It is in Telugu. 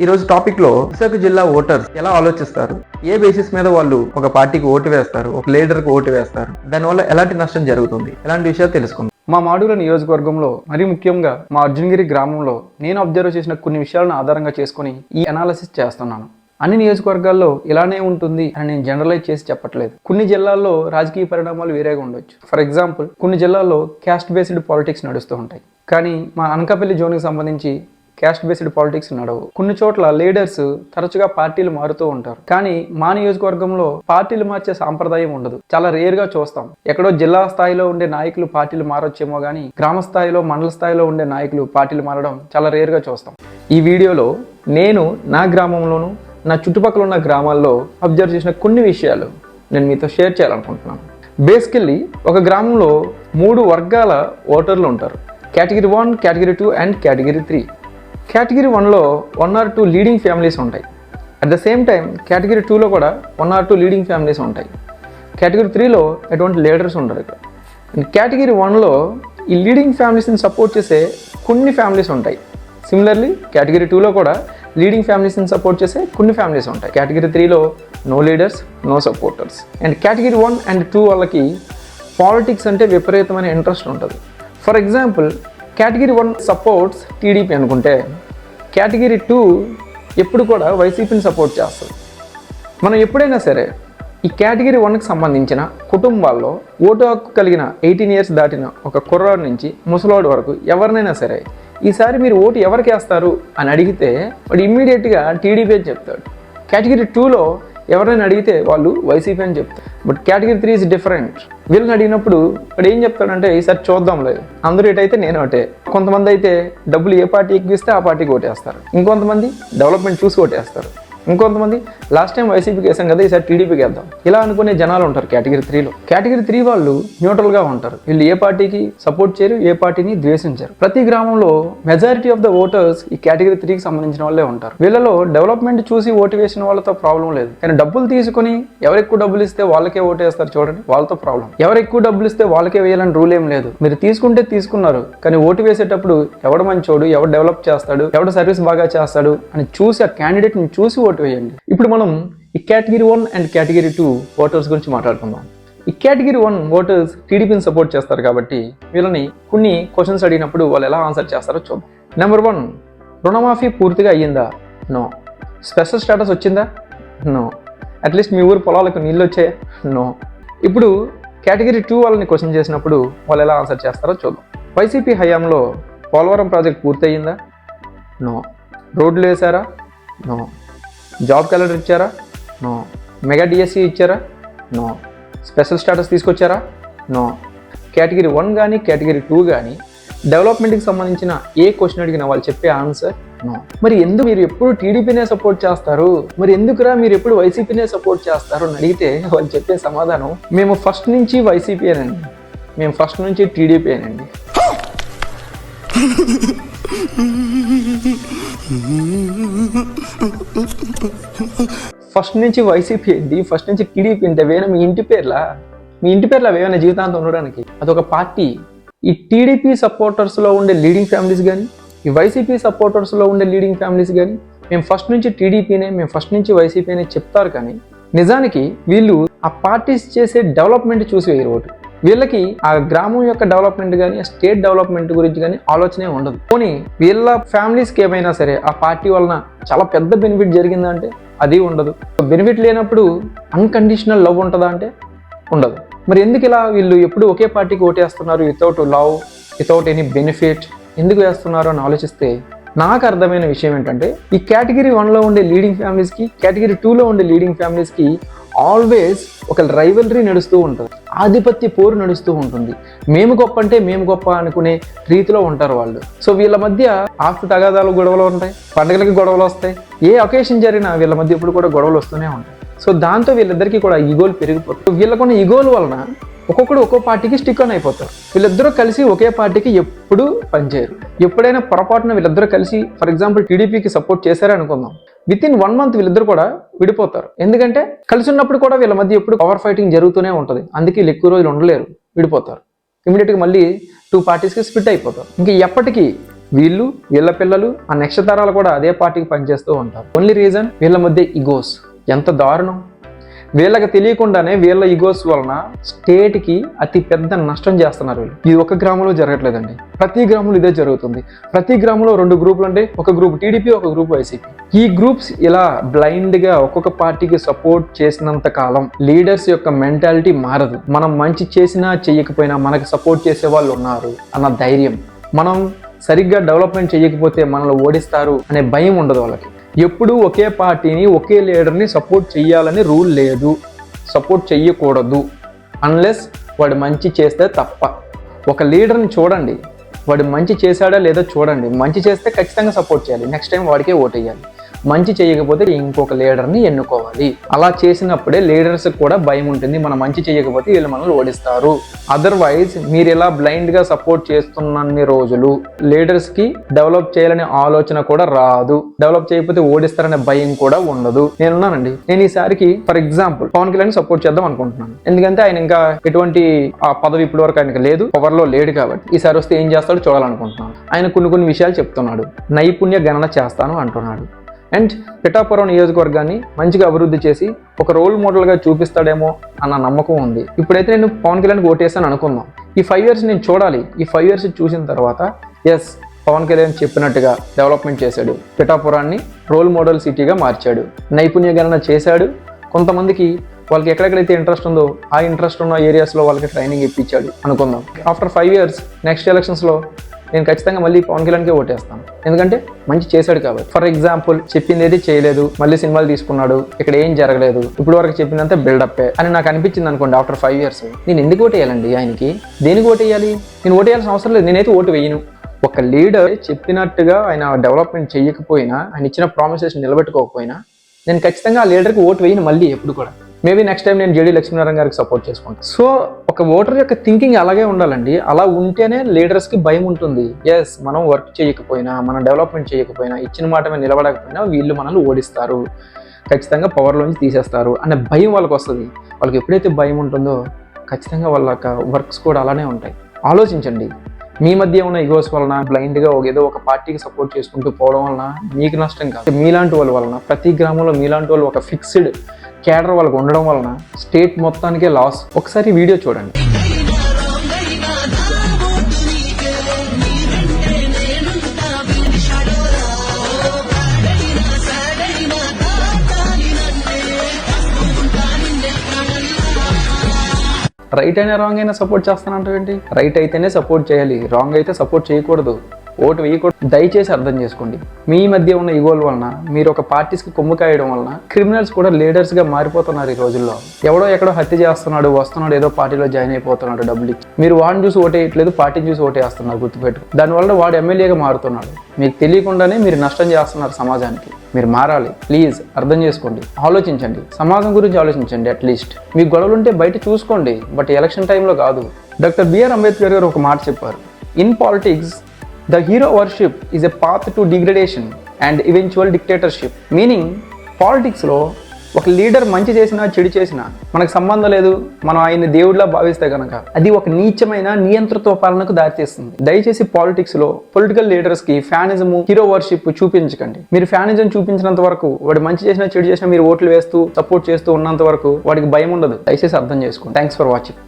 ఈ రోజు టాపిక్ లో విశాఖ జిల్లా ఓటర్స్ ఎలా ఆలోచిస్తారు, ఏ బేసిస్ మీద వాళ్ళు ఒక పార్టీకి ఓటు వేస్తారు, ఒక లీడర్ కి ఓటు వేస్తారు, దానివల్ల ఎలాంటి నష్టం జరుగుతుంది, ఎలాంటి విషయాలు తెలుసుకుందాం. మా మాడుగుల నియోజకవర్గంలో మరీ ముఖ్యంగా మా అర్జునగిరి గ్రామంలో నేను అబ్జర్వ్ చేసిన కొన్ని విషయాలను ఆధారంగా చేసుకుని ఈ అనాలిసిస్ చేస్తున్నాను. అన్ని నియోజకవర్గాల్లో ఇలానే ఉంటుంది అని నేను జనరలైజ్ చేసి చెప్పట్లేదు. కొన్ని జిల్లాల్లో రాజకీయ పరిణామాలు వేరేగా ఉండొచ్చు. ఫర్ ఎగ్జాంపుల్, కొన్ని జిల్లాల్లో క్యాస్ట్ బేస్డ్ పాలిటిక్స్ నడుస్తూ ఉంటాయి. కానీ మా అనకాపల్లి జోన్కి సంబంధించి క్యాస్ట్ బేస్డ్ పాలిటిక్స్ నడవు. కొన్ని చోట్ల లీడర్స్ తరచుగా పార్టీలు మారుతూ ఉంటారు. కానీ మా నియోజకవర్గంలో పార్టీలు మార్చే సాంప్రదాయం ఉండదు. చాలా రేర్ గా చూస్తాం. ఎక్కడో జిల్లా స్థాయిలో ఉండే నాయకులు పార్టీలు మారొచ్చేమో కానీ గ్రామ స్థాయిలో, మండల స్థాయిలో ఉండే నాయకులు పార్టీలు మారడం చాలా రేర్ గా చూస్తాం. ఈ వీడియోలో నేను నా గ్రామంలోను, నా చుట్టుపక్కల ఉన్న గ్రామాల్లో అబ్జర్వ్ చేసిన కొన్ని విషయాలు నేను మీతో షేర్ చేయాలనుకుంటున్నాను. బేసికల్లీ ఒక గ్రామంలో 3 వర్గాల ఓటర్లు ఉంటారు. Category 1, category 2 and category 3. Category 1లో 1 or 2 లీడింగ్ ఫ్యామిలీస్ ఉంటాయి. At the same time category 2లో కూడా 1 or 2 లీడింగ్ ఫ్యామిలీస్ ఉంటాయి. కేటగిరీ 3లో ఎటువంటి లీడర్స్ ఉండరు. ఇక్కడ కేటగిరీ 1లో ఈ లీడింగ్ ఫ్యామిలీస్ని సపోర్ట్ చేసే కొన్ని ఫ్యామిలీస్ ఉంటాయి. సిమిలర్లీ కేటగిరీ 2లో కూడా లీడింగ్ ఫ్యామిలీస్ని సపోర్ట్ చేసే కొన్ని ఫ్యామిలీస్ ఉంటాయి. కేటగిరీ 3లో no leaders, no supporters. And category 1 and 2 వాళ్ళకి పాలిటిక్స్ అంటే విపరీతమైన ఇంట్రెస్ట్ ఉంటుంది. For example, category 1 supports TDP అనుకుంటే కేటగిరీ 2 ఎప్పుడు కూడా వైసీపీని సపోర్ట్ చేస్తుంది. మనం ఎప్పుడైనా సరే ఈ కేటగిరీ 1కి సంబంధించిన కుటుంబాల్లో ఓటు హక్కు కలిగిన 18 years దాటిన ఒక కుర్రాడు నుంచి ముసలాడు వరకు ఎవరినైనా సరే ఈసారి మీరు ఓటు ఎవరికి వేస్తారు అని అడిగితే వాడు ఇమ్మీడియట్గా టీడీపీ అని చెప్తాడు. కేటగిరీ 2లో ఎవరైనా అడిగితే వాళ్ళు వైసీపీ అని చెప్తారు. But category 3 is different. వీళ్ళని అడిగినప్పుడు వాడు ఏం చెప్తాడంటే, ఈసారి చూద్దాంలే, అందరూ ఏటైతే నేను ఒకటే. కొంతమంది అయితే డబ్బులు ఏ పార్టీ ఎక్కిస్తే ఆ పార్టీకి ఓటేస్తారు. ఇంకొంతమంది డెవలప్మెంట్ చూసి ఓటేస్తారు. ఇంకొంతమంది లాస్ట్ టైం వైసీపీకి వేసాం కదా, ఈసారి టీడీపీకి వేద్దాం, ఇలా అనుకునే జనాలు ఉంటారు కేటగిరీ 3లో. కేటగిరీ 3 వాళ్ళు న్యూట్రల్గా ఉంటారు. వీళ్ళు ఏ పార్టీకి సపోర్ట్ చేయరు, ఏ పార్టీని ద్వేషించారు. ప్రతి గ్రామంలో మెజారిటీ ఆఫ్ ద ఓటర్స్ ఈ కేటగిరీ 3కి సంబంధించిన వాళ్ళే ఉంటారు. వీళ్ళలో డెవలప్మెంట్ చూసి ఓటు వేసిన వాళ్ళతో ప్రాబ్లం లేదు. కానీ డబ్బులు తీసుకుని ఎవరు ఎక్కువ డబ్బులు ఇస్తే వాళ్ళకే ఓటు వేస్తారు చూడండి, వాళ్ళతో ప్రాబ్లం. ఎవరు ఎక్కువ డబ్బులు ఇస్తే వాళ్ళకే వేయాలని రూల్ ఏం లేదు. మీరు తీసుకుంటే తీసుకున్నారు, కానీ ఓటు వేసేటప్పుడు ఎవడు మంచోడు, ఎవడు డెవలప్ చేస్తాడు, ఎవడు సర్వీస్ బాగా చేస్తాడు అని చూసి ఆ క్యాండిడేట్ని చూసి ఓటు వేయండి. ఇప్పుడు మనం ఈ కేటగిరీ 1 అండ్ కేటగిరీ 2 ఓటర్స్ గురించి మాట్లాడుకుందాం. ఈ కేటగిరీ 1 ఓటర్స్ టీడీపీని సపోర్ట్ చేస్తారు కాబట్టి వీళ్ళని కొన్ని క్వశ్చన్స్ అడిగినప్పుడు వాళ్ళు ఎలా ఆన్సర్ చేస్తారో చూద్దాం. నెంబర్ 1, రుణమాఫీ పూర్తిగా అయ్యిందా? నో. స్పెషల్ స్టేటస్ వచ్చిందా? నో. అట్లీస్ట్ మీ ఊరు పొలాలకు నీళ్ళు వచ్చాయా? నో. ఇప్పుడు కేటగిరీ 2 వాళ్ళని క్వశ్చన్ చేసినప్పుడు వాళ్ళు ఎలా ఆన్సర్ చేస్తారో చూద్దాం. వైసీపీ హయాంలో పోలవరం ప్రాజెక్ట్ పూర్తి అయ్యిందా? నో. రోడ్లు వేశారా? నో. జాబ్ క్యాలెండర్ ఇచ్చారా? నో. మెగా డిఎస్సి ఇచ్చారా? నో. స్పెషల్ స్టేటస్ తీసుకొచ్చారా? నో. కేటగిరీ 1 కానీ కేటగిరీ 2 కానీ డెవలప్మెంట్కి సంబంధించిన ఏ క్వశ్చన్ అడిగినా వాళ్ళు చెప్పే ఆన్సర్ నో. మరి ఎందుకు మీరు ఎప్పుడు టీడీపీనే సపోర్ట్ చేస్తారు, మరి ఎందుకురా మీరు ఎప్పుడు వైసీపీనే సపోర్ట్ చేస్తారు అని అడిగితే వాళ్ళు చెప్పే సమాధానం, మేము ఫస్ట్ నుంచి వైసీపీ అనండి, మేము ఫస్ట్ నుంచి టీడీపీ అనండి. ఫస్ట్ నుంచి వైసీపీ ఏంటి, ఫస్ట్ నుంచి టీడీపీ అంటే వేరే మీ ఇంటి పేర్లా వేమైనా జీవితాంతం ఉండడానికి? అదొక పార్టీ. ఈ టీడీపీ సపోర్టర్స్లో ఉండే లీడింగ్ ఫ్యామిలీస్ కానీ, ఈ వైసీపీ సపోర్టర్స్లో ఉండే లీడింగ్ ఫ్యామిలీస్ కానీ మేము ఫస్ట్ నుంచి టీడీపీనే, మేము ఫస్ట్ నుంచి వైసీపీ అనే చెప్తారు. కానీ నిజానికి వీళ్ళు ఆ పార్టీస్ చేసే డెవలప్మెంట్ చూసి వేయరు ఓటు. వీళ్ళకి ఆ గ్రామం యొక్క డెవలప్మెంట్ కానీ, స్టేట్ డెవలప్మెంట్ గురించి కానీ ఆలోచనే ఉండదు. పోనీ వీళ్ళ ఫ్యామిలీస్కి ఏమైనా సరే ఆ పార్టీ వలన చాలా పెద్ద బెనిఫిట్ జరిగిందంటే అది ఉండదు. బెనిఫిట్ లేనప్పుడు అన్కండిషనల్ లవ్ ఉంటుందా అంటే ఉండదు. మరి ఎందుకు ఇలా వీళ్ళు ఎప్పుడు ఒకే పార్టీకి ఓటేస్తున్నారు, without love, without any benefit ఎందుకు వేస్తున్నారు అని ఆలోచిస్తే నాకు అర్థమైన విషయం ఏంటంటే, ఈ కేటగిరీ 1లో ఉండే లీడింగ్ ఫ్యామిలీస్కి, కేటగిరీ 2లో ఉండే లీడింగ్ ఫ్యామిలీస్కి ఆల్వేస్ ఒక రైవలరీ నడుస్తూ ఉంటుంది, ఆధిపత్య పోరు నడుస్తూ ఉంటుంది. మేము గొప్ప అంటే మేము గొప్ప అనుకునే రీతిలో ఉంటారు వాళ్ళు. సో వీళ్ళ మధ్య ఆస్తి తగాదాలు, గొడవలు ఉంటాయి, పండుగలకి గొడవలు వస్తాయి, ఏ ఒకేషన్ జరిగినా వీళ్ళ మధ్య ఇప్పుడు కూడా గొడవలు వస్తూనే ఉంటాయి. సో దాంతో వీళ్ళిద్దరికీ కూడా ఈగోలు పెరిగిపోతాయి. వీళ్ళకున్న ఈగోల వలన ఒక్కొక్కడు ఒక్కో పార్టీకి స్టిక్ ఆన్ అయిపోతారు. వీళ్ళిద్దరూ కలిసి ఒకే పార్టీకి ఎప్పుడూ పనిచేయరు. ఎప్పుడైనా పొరపాటున వీళ్ళిద్దరూ కలిసి ఫర్ ఎగ్జాంపుల్ టీడీపీకి సపోర్ట్ చేశారే అనుకుందాం, విత్ ఇన్ 1 month వీళ్ళిద్దరు కూడా విడిపోతారు. ఎందుకంటే కలిసి ఉన్నప్పుడు కూడా వీళ్ళ మధ్య ఎప్పుడు పవర్ ఫైటింగ్ జరుగుతూనే ఉంటుంది. అందుకే వీళ్ళు ఎక్కువ రోజులు ఉండలేరు, విడిపోతారు. ఇమీడియట్గా మళ్ళీ 2 parties కి స్ప్లిట్ అయిపోతారు. ఇంక ఎప్పటికీ వీళ్ళ పిల్లలు ఆ నెక్స్ట్ తరాలు కూడా అదే పార్టీకి పనిచేస్తూ ఉంటారు. ఓన్లీ రీజన్ వీళ్ళ మధ్య ఈగోస్. ఎంత దారుణం! వీళ్ళకి తెలియకుండానే వీళ్ళ ఈగోస్ వలన స్టేట్కి అతి పెద్ద నష్టం చేస్తున్నారు వీళ్ళు. ఇది ఒక గ్రామంలో జరగట్లేదండి, ప్రతి గ్రామంలో ఇదే జరుగుతుంది. ప్రతి గ్రామంలో 2 గ్రూపులు అంటే ఒక గ్రూప్ టీడీపీ, ఒక గ్రూప్ వైసీపీ. ఈ గ్రూప్స్ ఇలా బ్లైండ్గా ఒక్కొక్క పార్టీకి సపోర్ట్ చేసినంత కాలం లీడర్స్ యొక్క మెంటాలిటీ మారదు. మనం మంచి చేసినా చెయ్యకపోయినా మనకు సపోర్ట్ చేసే వాళ్ళు ఉన్నారు అన్న ధైర్యం, మనం సరిగ్గా డెవలప్మెంట్ చేయకపోతే మనల్ని ఓడిస్తారు అనే భయం ఉండదు వాళ్ళకి. ఎప్పుడూ ఒకే పార్టీని, ఒకే లీడర్ని సపోర్ట్ చెయ్యాలని రూల్ లేదు. సపోర్ట్ చెయ్యకూడదు అన్లెస్ వాడు మంచి చేస్తే తప్ప. ఒక లీడర్ని చూడండి, వాడు మంచి చేశాడా లేదా చూడండి. మంచి చేస్తే ఖచ్చితంగా సపోర్ట్ చేయాలి, నెక్స్ట్ టైం వాడికే ఓటు వేయాలి. మంచి చేయకపోతే ఇంకొక లీడర్ని ఎన్నుకోవాలి. అలా చేసినప్పుడే లీడర్స్ కూడా భయం ఉంటుంది, మనం మంచి చేయకపోతే వీళ్ళు మనల్ని ఓడిస్తారు. అదర్వైజ్ మీరు ఇలా బ్లైండ్గా సపోర్ట్ చేస్తున్నన్ని రోజులు లీడర్స్కి డెవలప్ చేయాలనే ఆలోచన కూడా రాదు. డెవలప్ చేయకపోతే ఓడిస్తారనే భయం కూడా ఉండదు. నేనున్నానండి, నేను ఈసారికి for example Pawan Kalyan support చేద్దాం అనుకుంటున్నాను. ఎందుకంటే ఆయన ఇంకా ఎటువంటి ఆ పదవి ఇప్పటి వరకు ఆయనకి లేదు, పవర్లో లేడు. కాబట్టి ఈసారి వస్తే ఏం చేస్తాడో చూడాలనుకుంటున్నాను. ఆయన కొన్ని విషయాలు చెప్తున్నాడు, నైపుణ్య గణన చేస్తాను అంటున్నాడు. అండ్ పిఠాపురం నియోజకవర్గాన్ని మంచిగా అభివృద్ధి చేసి ఒక రోల్ మోడల్గా చూపిస్తాడేమో అన్న నమ్మకం ఉంది. ఇప్పుడైతే నేను పవన్ కళ్యాణ్కి ఓటేసాను అనుకుందాం. ఈ 5 years నేను చూడాలి. ఈ 5 years చూసిన తర్వాత ఎస్, పవన్ కళ్యాణ్ చెప్పినట్టుగా డెవలప్మెంట్ చేశాడు, పిఠాపురాన్ని రోల్ మోడల్ సిటీగా మార్చాడు, నైపుణ్య గణన చేశాడు, కొంతమందికి వాళ్ళకి ఎక్కడెక్కడైతే ఇంట్రెస్ట్ ఉందో ఆ ఇంట్రెస్ట్ ఉన్న ఏరియాస్లో వాళ్ళకి ట్రైనింగ్ ఇప్పించాడు అనుకుందాం. ఆఫ్టర్ 5 years నెక్స్ట్ ఎలక్షన్స్లో నేను ఖచ్చితంగా మళ్ళీ పవన్ కళ్యాణ్కే ఓటేస్తాను. ఎందుకంటే మంచి చేశాడు కాబట్టి. ఫర్ ఎగ్జాంపుల్ చెప్పింది ఏది చేయలేదు, మళ్ళీ సినిమాలు తీసుకున్నాడు, ఇక్కడ ఏం జరగలేదు, ఇప్పుడు వరకు చెప్పిందంతా బిల్డప్పే అని నాకు అనిపించింది అనుకోండి. ఆఫ్టర్ 5 years నేను ఎందుకు ఓటేయాలండి ఆయనకి? దేనికి ఓటేయాలి? నేను ఓటేయాల్సిన అవసరం లేదు, నేనైతే ఓటు వేయను. ఒక లీడర్ చెప్పినట్టుగా ఆయన డెవలప్మెంట్ చేయకపోయినా, ఆయన ఇచ్చిన ప్రామిసెస్ నిలబెట్టుకోకపోయినా నేను ఖచ్చితంగా ఆ లీడర్కి ఓటు వేయను మళ్ళీ ఎప్పుడు కూడా. మేబీ నెక్స్ట్ టైం నేను జేడీ లక్ష్మీనారాయణ గారికి సపోర్ట్ చేసుకుంటాను. సో ఒక ఓటర్ యొక్క థింకింగ్ అలాగే ఉండాలండి. అలా ఉంటేనే లీడర్స్కి భయం ఉంటుంది. ఎస్, మనం వర్క్ చేయకపోయినా, మనం డెవలప్మెంట్ చేయకపోయినా, ఇచ్చిన మాట మీద నిలబడకపోయినా వీళ్ళు మనల్ని ఓడిస్తారు, ఖచ్చితంగా పవర్లోంచి తీసేస్తారు అనే భయం వాళ్ళకి వస్తుంది. వాళ్ళకి ఎప్పుడైతే భయం ఉంటుందో ఖచ్చితంగా వాళ్ళ వర్క్స్ కూడా అలానే ఉంటాయి. ఆలోచించండి, మీ మధ్య ఉన్న ఈగోస్ వలన బ్లైండ్గా ఏదో ఒక పార్టీకి సపోర్ట్ చేసుకుంటూ పోవడం వలన మీకు నష్టం కాదు. మీలాంటి వాళ్ళ వలన, ప్రతి గ్రామంలో మీలాంటి వాళ్ళు ఒక ఫిక్స్డ్ క్యాడర్ వాళ్ళకు ఉండడం వలన స్టేట్ మొత్తానికే లాస్. ఒకసారి వీడియో చూడండి. రైట్ అయినా రాంగ్ అయినా సపోర్ట్ చేస్తానంటే రైట్ అయితేనే సపోర్ట్ చేయాలి, రాంగ్ అయితే సపోర్ట్ చేయకూడదు, ఓటు వేయకూడదు. దయచేసి అర్థం చేసుకోండి. మీ మధ్య ఉన్న ఈగోల వలన, మీరు ఒక పార్టీస్కి కొమ్ము కాయడం వలన క్రిమినల్స్ కూడా లీడర్స్గా మారిపోతున్నారు ఈ రోజుల్లో. ఎవడో ఎక్కడో హత్య చేస్తున్నాడు, వస్తున్నాడు, ఏదో పార్టీలో జాయిన్ అయిపోతున్నాడు డబ్బులు ఇచ్చి. మీరు వాడిని చూసి ఓటేయట్లేదు, పార్టీని చూసి ఓటేస్తున్నారు, గుర్తుపెట్టు. దానివల్ల వాడు ఎమ్మెల్యేగా మారుతున్నాడు. మీకు తెలియకుండానే మీరు నష్టం చేస్తున్నారు సమాజానికి. మీరు మారాలి, ప్లీజ్ అర్థం చేసుకోండి, ఆలోచించండి, సమాజం గురించి ఆలోచించండి. అట్లీస్ట్ మీకు గొడవలుంటే బయట చూసుకోండి, బట్ ఎలక్షన్ టైంలో కాదు. డాక్టర్ బిఆర్ అంబేద్కర్ గారు ఒక మాట చెప్పారు, in politics the hero worship is a path to degradation and eventual dictatorship. Meaning పాలిటిక్స్లో ఒక లీడర్ మంచి చేసినా చెడు చేసినా మనకు సంబంధం లేదు, మనం ఆయన దేవుడిలా భావిస్తే కనుక అది ఒక నీచమైన నియంతృత్వ పాలనకు దారితీస్తుంది. దయచేసి పాలిటిక్స్లో పొలిటికల్ లీడర్స్కి ఫ్యానిజం, హీరో వర్షిప్ చూపించకండి. మీరు ఫ్యానిజం చూపించినంత వరకు, వాడు మంచి చేసినా చెడు చేసినా మీరు ఓట్లు వేస్తూ సపోర్ట్ చేస్తూ ఉన్నంత వరకు వాడికి భయం ఉండదు. దయచేసి అర్థం చేసుకోండి. Thanks for watching.